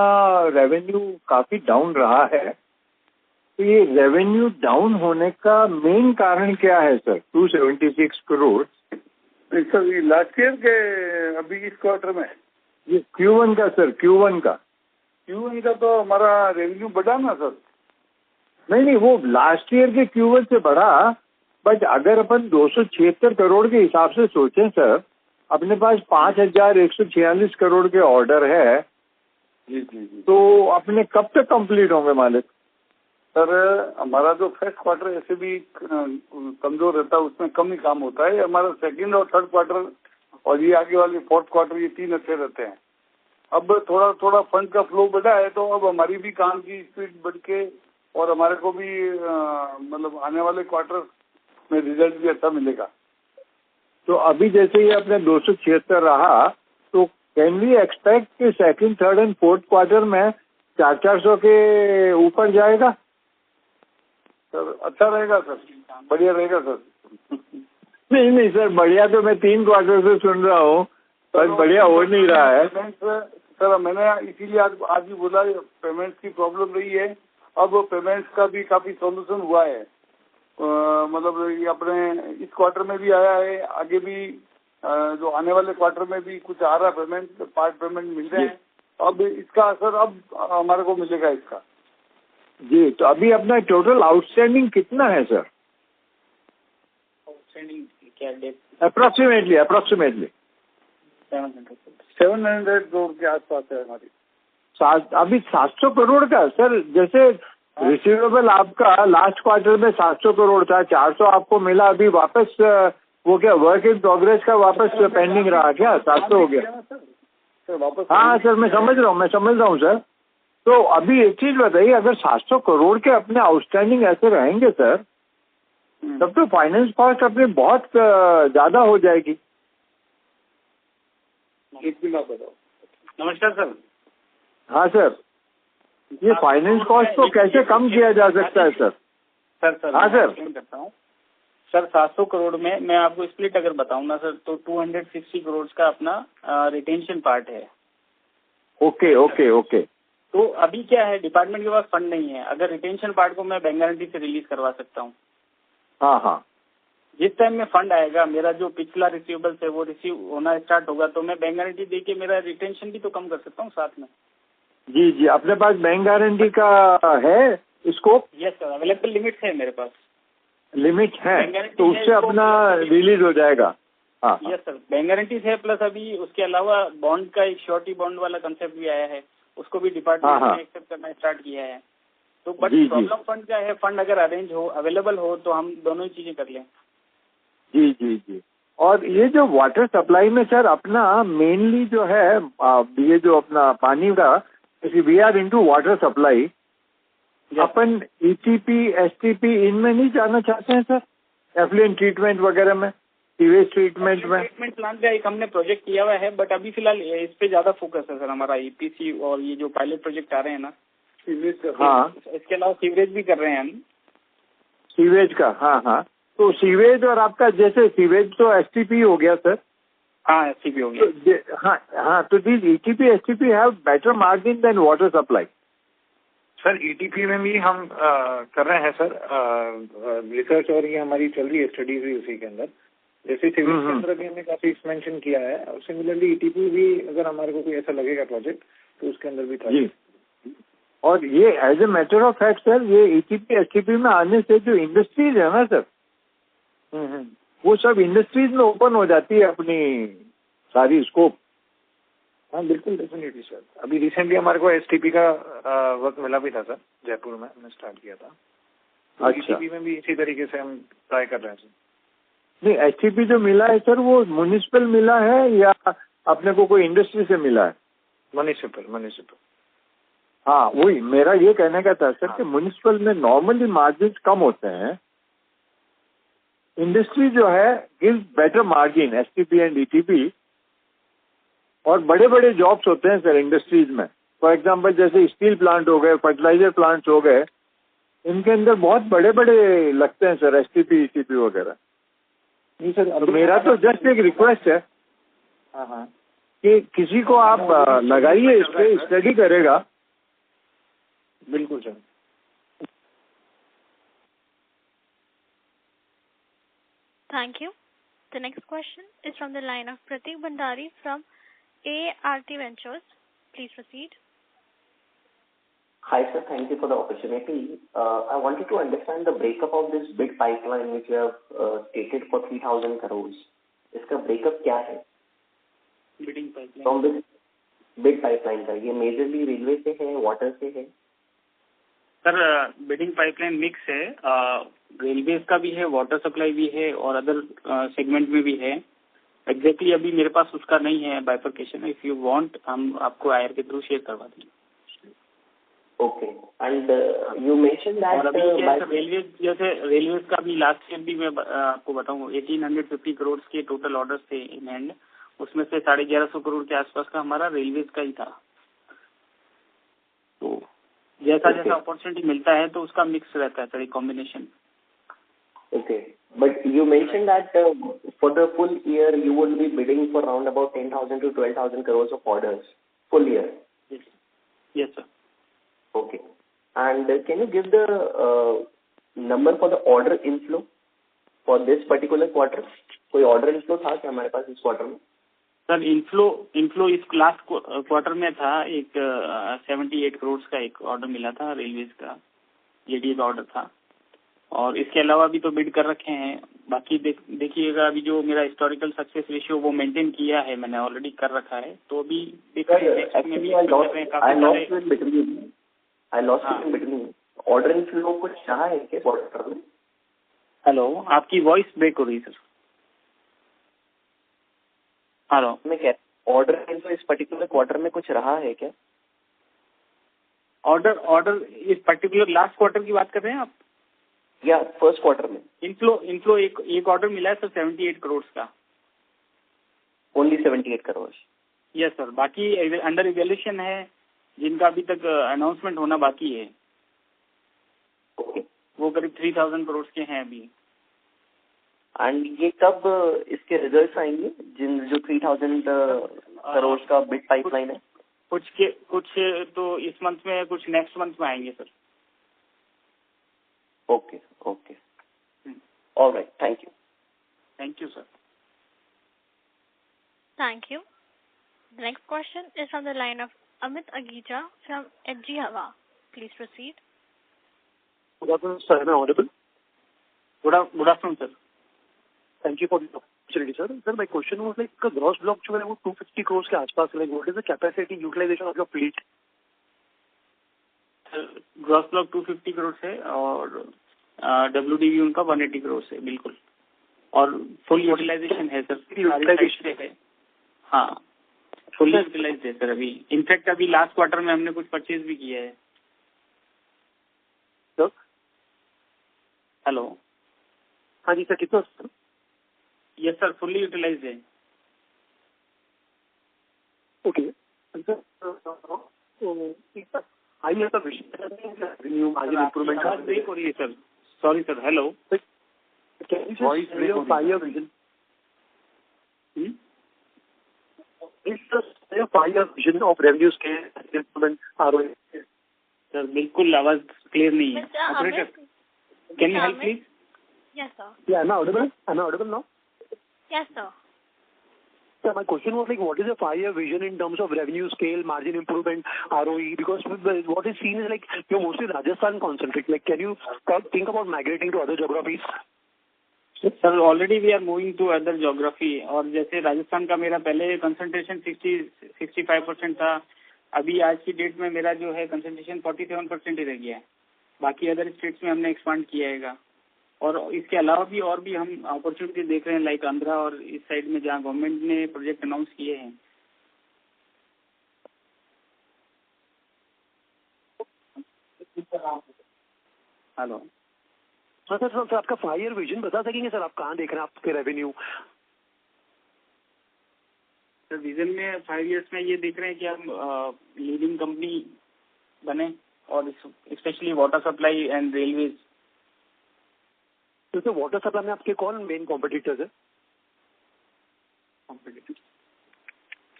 revenue काफी down रहा है, तो ये रेवेन्यू डाउन होने का मेन कारण क्या है sir? 276 crore sir last year के अभी इस क्वार्टर में ये Q1 का सर, Q1 का तो हमारा रेवेन्यू बढ़ा ना सर? नहीं, वो लास्ट ईयर के Q1 से बढ़ा, बट अगर अपन 276 करोड़ के हिसाब से सोचें सर, अपने पास 5146 करोड़ के ऑर्डर है। जी। तो अपने कब तक कंप्लीट होंगे मालिक? सर हमारा जो फर्स्ट क्वार्टर ऐसे भी कमजोर रहता है, उसमें कम ही काम होता है। हमारा सेकंड और थर्ड क्वार्टर और ये आगे वाले फोर्थ क्वार्टर, ये 3 अच्छे रहते हैं। अब थोड़ा फंड का फ्लो बढ़ा है, तो अब हमारी भी काम की स्पीड बढ़ के और हमारे को भी मतलब आने वाले क्वार्टर में रिजल्ट भी अच्छा मिलेगा। तो अभी जैसे ये अपने 276 रहा, तो कैन वी एक्सपेक्ट कि second, third and fourth quarter में 400 के ऊपर जाएगा? सर अच्छा रहेगा सर, बढ़िया रहेगा सर। नहीं सर, बढ़िया तो मैं 3 क्वार्टर से सुन रहा हूँ, पर बढ़िया हो नहीं रहा है सर। मैंने इसीलिए आज भी बोला, पेमेंट्स की प्रॉब्लम रही है। अब पेमेंट्स का भी काफी सॉल्यूशन हुआ है, मतलब ये अपने इस क्वार्टर में भी आया है, आगे भी जो आने वाले क्वार्टर में भी कुछ आ रहा पेमेंट, पार्ट पेमेंट मिल रहे हैं। अब इसका असर अब हमारे को मिलेगा इसका। जी, तो अभी अपना टोटल आउटस्टैंडिंग कितना है सर? आउटस्टैंडिंग क्या डेट? अप्रोक्सीमेटली 700 करोड़ के आसपास है हमारी। अभी 700 करोड़ का सर, जैसे रिसीवेबल आपका लास्ट क्वार्टर में 700 करोड़ था, 400 आपको मिला, अभी वापस वो क्या वर्क इन प्रोग्रेस का वापस पेंडिंग रहा क्या? 700 हो गया? हाँ सर, मैं समझ रहा हूँ सर। तो अभी एक चीज बताइए, अगर 700 करोड़ के अपने आउटस्टैंडिंग ऐसे रहेंगे सर, तब तो फाइनेंस कॉस्ट अपनी बहुत ज्यादा हो जाएगी। एक मिनट आप बताओ। नमस्कार सर। हाँ सर, ये फाइनेंस कॉस्ट को कैसे कम किया जा सकता है सर? सर हाँ सर, करता हूँ सर। 700 करोड़ में मैं आपको स्प्लिट अगर बताऊँ ना सर, तो 260 करोड़ का अपना रिटेंशन पार्ट है। ओके। तो अभी क्या है, डिपार्टमेंट के पास फंड नहीं है। अगर रिटेंशन पार्ट को मैं बैंक गारंटी से रिलीज करवा सकता हूँ। हाँ। जिस टाइम में फंड आएगा, मेरा जो पिछला रिसीवेबल्स है वो रिसीव होना स्टार्ट होगा, तो मैं बैंक गारंटी देके मेरा रिटेंशन भी तो कम कर सकता हूँ साथ में। जी, अपने पास बैंक गारंटी का है scope? Yes sir, available limit है मेरे पास। लिमिट है तो उससे अपना रिलीज हो जाएगा। हाँ यस सर, बैंक गारंटीज है, प्लस अभी उसके अलावा बॉन्ड का एक श्योरिटी बॉन्ड वाला कंसेप्ट भी आया है, उसको भी डिपार्टमेंट ने एक्सेप्ट करना स्टार्ट किया है। तो बट प्रॉब्लम फंड क्या है, फंड अगर अरेंज हो, अवेलेबल हो, तो हम दोनों ही चीजें कर लें। जी। और ये जो वाटर सप्लाई में सर अपना मेनली जो है, ये जो अपना पानी का, we are into water supply, अपन ETP, STP इनमें नहीं जाना चाहते हैं सर? एफ्लुएंट ट्रीटमेंट वगैरह में, सीवेज ट्रीटमेंट में? ट्रीटमेंट प्लांट का एक हमने प्रोजेक्ट किया हुआ है, बट अभी फिलहाल इस पे ज्यादा फोकस है सर हमारा। EPC और ये जो पायलट प्रोजेक्ट आ रहे हैं ना, हाँ, इसके अलावा सीवरेज भी कर रहे हैं हम। सीवेज का? हाँ। तो सीवेज और आपका जैसे सीवेज तो STP हो गया सर। हाँ, STP हो गया। हाँ, तो this ETP, STP have better margin than water supply. Sir ETP में भी हम कर रहे हैं सर रिसर्च, और ये हमारी चल रही है स्टडीज भी उसी के अंदर। जैसे सीवेज के अंदर भी हमने काफी मेंशन किया है, और सिमिलरली ETP भी अगर हमारे को कोई ऐसा लगेगा प्रोजेक्ट, तो उसके अंदर भी था। और ये as a matter of fact sir, ये ईटीपी एसटीपी में आने से जो इंडस्ट्रीज है ना सर, वो सब इंडस्ट्रीज में ओपन हो जाती है अपनी सारी स्कोप। हाँ बिल्कुल, डेफिनेटली सर। अभी रिसेंटली हमारे को एसटीपी का वर्क मिला भी था सर, जयपुर में हमने स्टार्ट किया था। अच्छा, एसटीपी में भी इसी तरीके से हम ट्राई कर रहे हैं सर। नहीं, एसटीपी जो मिला है सर वो म्युनिसिपल मिला है या अपने को कोई इंडस्ट्री से मिला है? म्युनिसिपल। हाँ, वही मेरा ये कहने का था सर कि म्युनिसिपल में नॉर्मली मार्जिन कम होते हैं, इंडस्ट्री जो है gives better margin, STP and ETP. और बड़े बड़े जॉब्स होते हैं सर इंडस्ट्रीज में। फॉर एग्जांपल जैसे स्टील प्लांट हो गए, फर्टिलाइजर प्लांट्स हो गए, इनके अंदर बहुत बड़े बड़े लगते हैं सर एसटीपी ईटीपी वगैरह। नहीं सर, तो मेरा तो जस्ट एक रिक्वेस्ट है कि किसी को आप लगाइए, इस पे स्टडी करेगा। बिल्कुल sir. Thank you. The next question is from the line of Pratik Bhandari from ART Ventures. Please proceed. Hi sir, thank you for the opportunity. I wanted to understand the breakup of this bid pipeline which you have stated for 3,000 crores. इसका breakup क्या है? Bidding pipeline. From this bid pipeline का ये majorly railway से है, water से है? Sir bidding pipeline mix है, रेलवेज का भी है, वाटर सप्लाई भी है और अदर सेगमेंट में भी है। एग्जैक्टली अभी मेरे पास उसका नहीं है बाइफर्केशन। इफ यू वांट हम आपको आयर के थ्रू शेयर करवा देंगे। Okay, and you mention that railways, जैसे रेलवेज का भी लास्ट ईयर भी मैं आपको बताऊँ 1850 करोड़ के टोटल ऑर्डर्स थे इन हैंड, उसमें से 1150 करोड़ के आसपास का हमारा रेलवेज का ही था। तो जैसा जैसा अपॉर्चुनिटी मिलता है तो उसका मिक्स रहता है सर, एक combination. Okay, but you mention that for the full year you would be bidding for around about 10,000 to 12,000 crores of orders full year. Yes sir. Okay, and can you give the number for the order inflow for this particular quarter? कोई order inflow था क्या हमारे पास इस quarter में? Sir inflow इस last quarter में था, एक 78 करोड़ का एक ऑर्डर मिला था रेलवेज का, जेडीए का ऑर्डर था। और इसके अलावा भी तो बिड कर रखे हैं। बाकी देखिएगा अभी जो मेरा हिस्टोरिकल सक्सेस रेशियो वो मेंटेन किया है मैंने, ऑलरेडी कर रखा है। तो अभी ऑर्डर इनफ्लो कुछ रहा है क्या क्वार्टर में? हेलो, आपकी वॉइस ब्रेक हो रही है सर। हेलो, मैं कह ऑर्डर इनफ्लो इस पर्टिकुलर क्वार्टर में कुछ रहा है क्या? ऑर्डर इस पर्टिकुलर लास्ट क्वार्टर की बात कर रहे हैं आप या फर्स्ट क्वार्टर में? इनफ्लो एक ऑर्डर मिला है सर 78 करोड़ का। ओनली 78 करोड़? यस सर, बाकी अंडर इवैल्यूएशन है जिनका अभी तक अनाउंसमेंट होना बाकी है। ओके, वो करीब 3,000 करोड़ के हैं अभी। एंड ये कब इसके रिजल्ट्स आएंगे जो 3,000 करोड़ का बिड पाइपलाइन है? कुछ तो इस मंथ में, कुछ नेक्स्ट मंथ में आएंगे sir. Okay okay, alright, thank you. Thank you sir. Thank you. The next question is from the line of Amit Agija from HG Hava. Please proceed. Good afternoon, sir. Am I audible? Good afternoon, sir. Thank you for the opportunity, sir. Sir, my question was like gross block जो है वो 250 crores के आसपास, like what is the capacity utilization of your fleet? Gross block 250 crore है और WDV उनका 180 करोड़ है बिल्कुल, और फुल यूटिलाइजेशन है सर। हाँ, फुल यूटिलाइज है सर। अभी इनफैक्ट अभी लास्ट क्वार्टर में हमने कुछ परचेज भी किया है। सर हेलो, हाँ जी सर, कितना sir? Yes sir, fully utilize है। ओके सर, आइए sir, revenue margin improvement break हो रही है sir. Sorry sir. Hello, can you voice break हो रही है? 5-year vision of revenue scale improvement ROI? Sir बिल्कुल आवाज क्लियर नहीं है। Operator, can you help please? Yes sir. Yeah, am I audible? Am I audible now? Yes sir. So my question was like, what is the 5-year vision in terms of revenue scale, margin improvement, ROE? Because what is seen is like you're mostly Rajasthan concentric. Like, can you think about migrating to other geographies? Sir already we are moving to other geography. और जैसे राजस्थान का मेरा पहले concentration 65% था. अभी आज की date में मेरा जो है कंसंट्रेशन 47% ही रह गया है. बाकी अदर स्टेट्स में हमने एक्सपांड किया है. और इसके अलावा भी और भी हम अपॉर्चुनिटी देख रहे हैं, लाइक आंध्रा और इस साइड में जहाँ गवर्नमेंट ने प्रोजेक्ट अनाउंस किए हैं. हेलो सर आपका 5-year विजन बता सकेंगे सर, आप कहाँ देख रहे हैं आपके रेवेन्यू? सर विजन में 5 years में ये देख रहे हैं कि हम लीडिंग कंपनी बने, और specially water supply and railways. तो वाटर सप्लाई में आपके कौन मेन कॉम्पिटिटर्स है?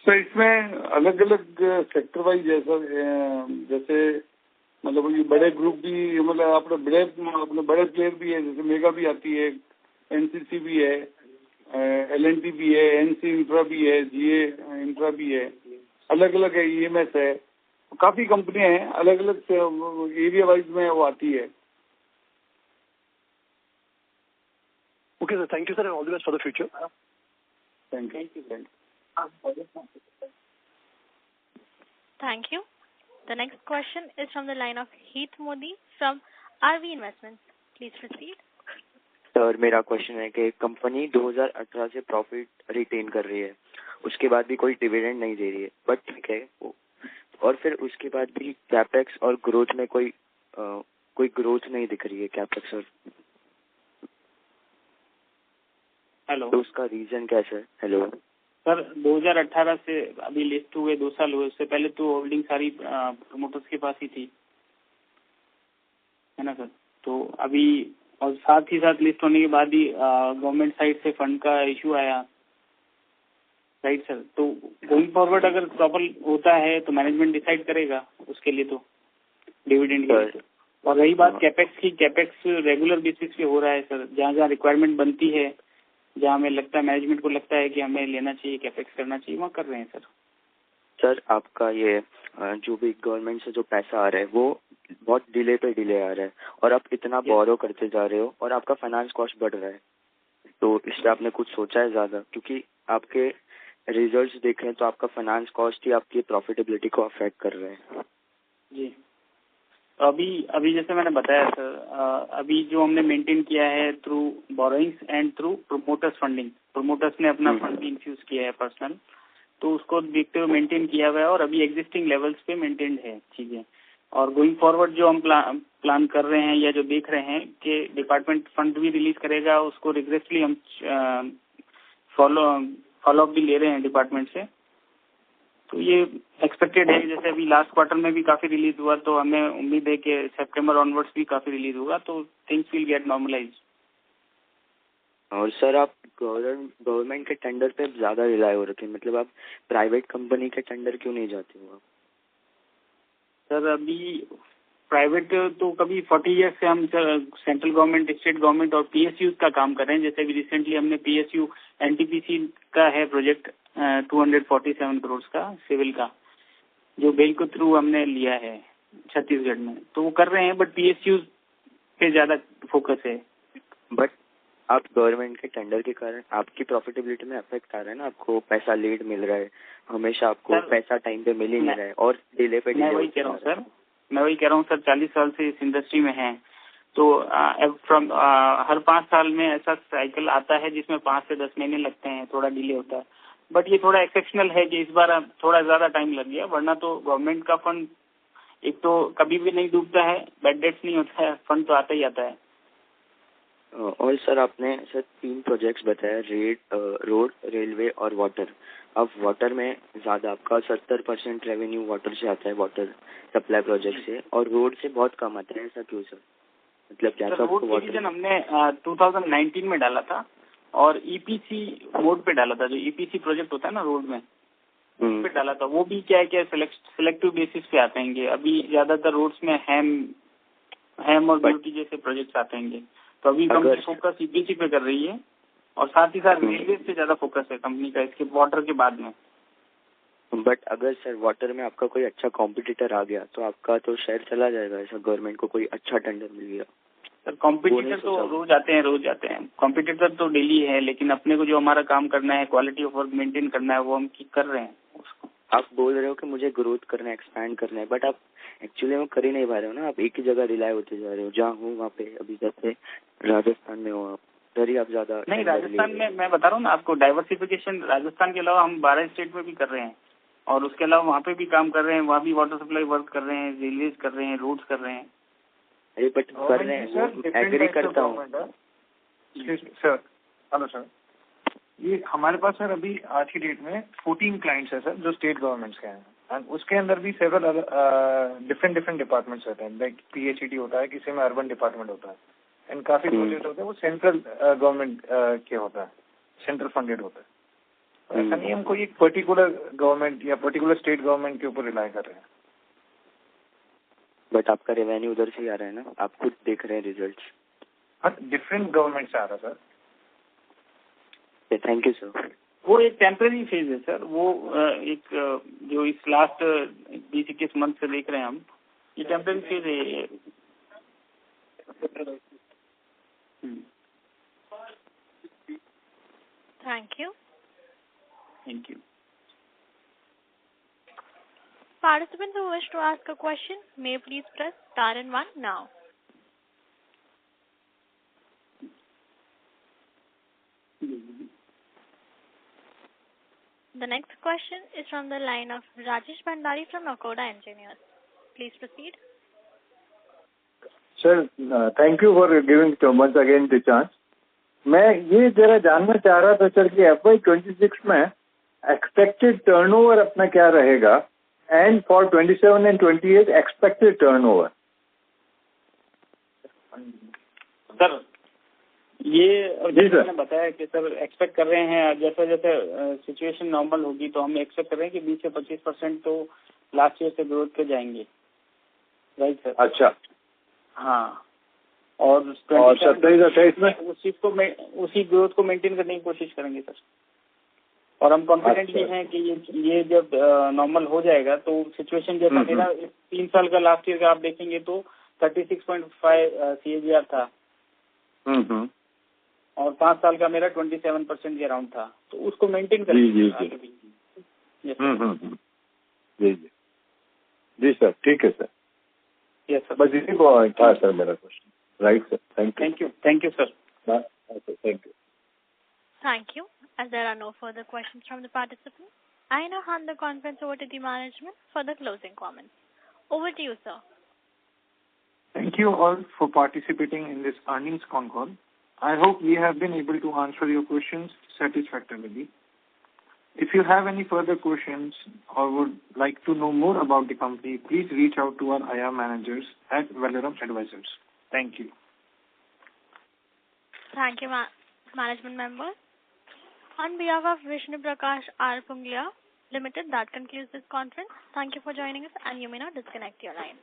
सर इसमें अलग अलग सेक्टर वाइज है सर. जैसे मतलब ये बड़े ग्रुप भी, मतलब अपने बड़े प्लेयर भी है, जैसे मेगा भी आती है, एनसीसी भी है, एलएनटी भी है, एनसी इंफ्रा भी है, जीए इंफ्रा भी है, अलग अलग है, ईएमएस है. काफी कंपनियां हैं, अलग अलग एरिया वाइज में वो आती है. Okay, sir. Thank you, sir, and all the best for the future. Thank you. Thank you. The next question is from the line of Heath Modi from RV Investments. Please proceed. Sir मेरा question है कि company 2018 से profit retain कर रही है, उसके बाद भी कोई डिविडेंड नहीं दे रही है, बट ठीक है, और फिर उसके बाद भी कैपेक्स और ग्रोथ में कोई ग्रोथ नहीं दिख रही है कैपेक्स और. हेलो, तो उसका रीजन कैसे है? हेलो सर, 2018 से अभी लिस्ट हुए 2 साल हुए. उससे पहले तो होल्डिंग सारी प्रमोटर्स के पास ही थी, है ना सर. तो अभी और साथ ही साथ लिस्ट होने के बाद ही गवर्नमेंट साइड से फंड का इशू आया, राइट सर. तो गोइंग फॉरवर्ड अगर प्रॉपर होता है तो मैनेजमेंट डिसाइड करेगा उसके लिए तो डिविडेंड के लिए. और रही बात कैपेक्स की, कैपेक्स रेगुलर बेसिस पे हो रहा है सर. जहाँ जहाँ रिक्वायरमेंट बनती है, जहाँ हमें लगता है, मैनेजमेंट को लगता है कि हमें लेना चाहिए, कैपेक्स करना चाहिए, वहाँ कर रहे हैं सर. सर आपका ये जो भी गवर्नमेंट से जो पैसा आ रहा है वो बहुत डिले पे डिले आ रहा है, और आप इतना बोरो करते जा रहे हो और आपका फाइनेंस कॉस्ट बढ़ रहा है. तो इस पे आपने कुछ सोचा है ज्यादा? क्योंकि आपके रिजल्ट्स देख रहे हैं तो आपका फाइनेंस कॉस्ट ही आपकी प्रॉफिटेबिलिटी को अफेक्ट कर रहे हैं. जी, अभी जैसे मैंने बताया सर, अभी जो हमने मेंटेन किया है through borrowings and through promoters funding. Promoters ने अपना फंड भी इन्फ्यूज किया है पर्सनल, तो उसको देखते हुए मेंटेन किया हुआ है, और अभी एग्जिस्टिंग लेवल्स पे मेंटेन्ड है चीजें. और गोइंग फॉरवर्ड जो हम प्लान कर रहे हैं या जो देख रहे हैं कि डिपार्टमेंट फंड भी रिलीज करेगा, उसको रिग्रेसली हम फॉलो अप भी ले रहे हैं डिपार्टमेंट से. तो ये एक्सपेक्टेड है. जैसे अभी लास्ट क्वार्टर में भी काफी रिलीज हुआ, तो हमें उम्मीद है कि सितंबर ऑनवर्ड्स भी काफी रिलीज होगा, तो थिंग्स विल गेट नॉर्मलाइज. और सर आप गवर्नमेंट के टेंडर पे ज्यादा रिलाय हो रखे हैं, मतलब आप प्राइवेट कंपनी के टेंडर क्यों नहीं जाते हो? सर अभी प्राइवेट तो कभी 40 ईयर्स से हम सेंट्रल गवर्नमेंट, स्टेट गवर्नमेंट और पीएसयू का काम कर रहे हैं. जैसे अभी रिसेंटली हमने पीएसयू एनटीपीसी का है प्रोजेक्ट 247 करोड़ का सिविल का, जो बेल के थ्रू हमने लिया है छत्तीसगढ़ में, तो वो कर रहे हैं. बट पीएसयू पे ज्यादा फोकस है. बट आप गवर्नमेंट के टेंडर के कारण आपकी प्रॉफिटेबिलिटी में अफेक्ट आ रहा है ना. आपको पैसा लेट मिल रहा है, हमेशा आपको पैसा टाइम पे मिल ही नहीं रहा है, और डिले पे डिले. मैं वही कह रहा हूँ सर 40 साल से इस इंडस्ट्री में है, तो हर 5 साल में ऐसा साइकिल आता है जिसमें 5 से 10 महीने लगते हैं, थोड़ा डिले होता है. बट ये थोड़ा एक्सेप्शनल है कि इस बार थोड़ा ज्यादा टाइम लग गया, वरना तो गवर्नमेंट का फंड एक तो कभी भी नहीं डूबता है, बैड डेट्स नहीं होता है, फंड तो आता ही आता है. और सर आपने सर 3 प्रोजेक्ट्स बताया, रोड, रेलवे और वाटर. अब वाटर में ज्यादा आपका 70% रेवेन्यू वाटर से आता है, वाटर सप्लाई प्रोजेक्ट से, और रोड से बहुत कम आता है. ऐसा क्यों सर? मतलब क्या रोड डिवीजन हमने 2019 में डाला था, और ईपीसी मोड पे डाला था. जो ईपीसी प्रोजेक्ट होता है ना रोड में, उस पे डाला था. वो भी क्या है कि सिलेक्टिव बेसिस पे आते हैं. अभी ज्यादातर रोड्स में हैम और ब्यूटी जैसे प्रोजेक्ट आते हैं. तो अभी कंपनी फोकस ईपीसी पे कर रही है. और साथ ही साथ रेलवे पे ज्यादा फोकस है कंपनी का, इसके वाटर के बाद में। बट अगर सर वाटर में आपका कोई अच्छा कॉम्पिटिटर आ गया तो आपका तो शेयर चला जाएगा, ऐसा गवर्नमेंट को कोई अच्छा टेंडर मिल गया। सर कॉम्पिटिटर तो रोज आते हैं, कॉम्पिटिटर तो डेली है, लेकिन अपने को जो हमारा काम करना है, क्वालिटी ऑफ वर्क मेंटेन करना है, वो हम कर रहे हैं उसको। आप बोल रहे हो कि मुझे ग्रोथ करना है, एक्सपैंड करना है, बट आप एक्चुअली वो कर ही नहीं पा रहे हो ना। आप एक ही जगह रिलाय होते जा रहे हो। जहाँ हूँ वहाँ पे अभी जैसे राजस्थान में हो आप, उधर ही आप ज्यादा नहीं। राजस्थान में मैं बता रहा हूँ ना आपको, डाइवर्सिफिकेशन राजस्थान के अलावा हम 12 स्टेट में भी कर रहे हैं, और उसके अलावा वहाँ पे भी काम कर रहे हैं, वहाँ भी वाटर सप्लाई वर्क कर रहे हैं, रेलवेज कर रहे हैं, रोड्स कर रहे हैं। अरे बट कर रहे हैं, एग्री करता हूँ सर। हेलो सर, ये हमारे पास सर अभी आज की डेट में 14 क्लाइंट्स है सर जो स्टेट गवर्नमेंट्स के हैं, एंड उसके अंदर भी सेवरल डिफरेंट डिपार्टमेंट्स होते हैं। लाइक PHED होता है, किसी में अर्बन डिपार्टमेंट होता है, एंड काफी प्रोजेक्ट होते हैं वो सेंट्रल गवर्नमेंट के होता है, सेंट्रल फंडेड होता है। ऐसा नहीं हम कोई एक पर्टिकुलर गवर्नमेंट या पर्टिकुलर स्टेट गवर्नमेंट के ऊपर रिलाय कर रहे हैं। बट आपका रेवेन्यू उधर से ही आ रहा है ना, आप खुद देख रहे हैं रिजल्ट्स। हाँ, डिफरेंट गवर्नमेंट से आ रहा है सर। Thank you sir. वो एक टेम्परेरी फेज है सर, वो एक जो इस लास्ट 20-21 मंथ से देख रहे हैं हम, ये टेम्परेरी फेज है। Thank you. Thank you. Participants who wish to ask a question may please press star and 1 now. The next question is from the line of Rajesh Bhandari from Nakoda Engineers. Please proceed. Sir, thank you for giving once again the chance. मैं ये जरा जानना चाह रहा था sir कि FY26 में expected turnover अपना क्या रहेगा, and for 27 and 28 expected turnover. Sir ये जैसे मैंने बताया कि सर एक्सपेक्ट कर रहे हैं, जैसे जैसे सिचुएशन नॉर्मल होगी तो हम एक्सपेक्ट कर रहे हैं कि 20 से 25% तो लास्ट ईयर से ग्रोथ पे जाएंगे। Right sir? अच्छा, हाँ। और 27-28 में उसी ग्रोथ को मेंटेन करने की कोशिश करेंगे सर। और हम कॉन्फिडेंट भी हैं कि ये जब नॉर्मल हो जाएगा तो सिचुएशन जैसा मेरा 3 साल का लास्ट ईयर का आप देखेंगे तो 36.5 CAGR था, और 5 साल का मेरा 27% के अराउंड था, तो उसको मेंटेन करेंगे। जी सर, ठीक है सर। यस सर, बस इसी को था सर मेरा question. Right sir, thank you sir. Thank you. Thank you. As there are no further questions from the participants, I now hand the conference over to the management for the closing comments. Over to you, sir. Thank you all for participating in this earnings con call. I hope we have been able to answer your questions satisfactorily. If you have any further questions or would like to know more about the company, please reach out to our IR managers at Valorum Advisors. Thank you. Thank you, management members. On behalf of Vishnu Prakash R. Punglia Limited, that concludes this conference. Thank you for joining us, and you may now disconnect your line.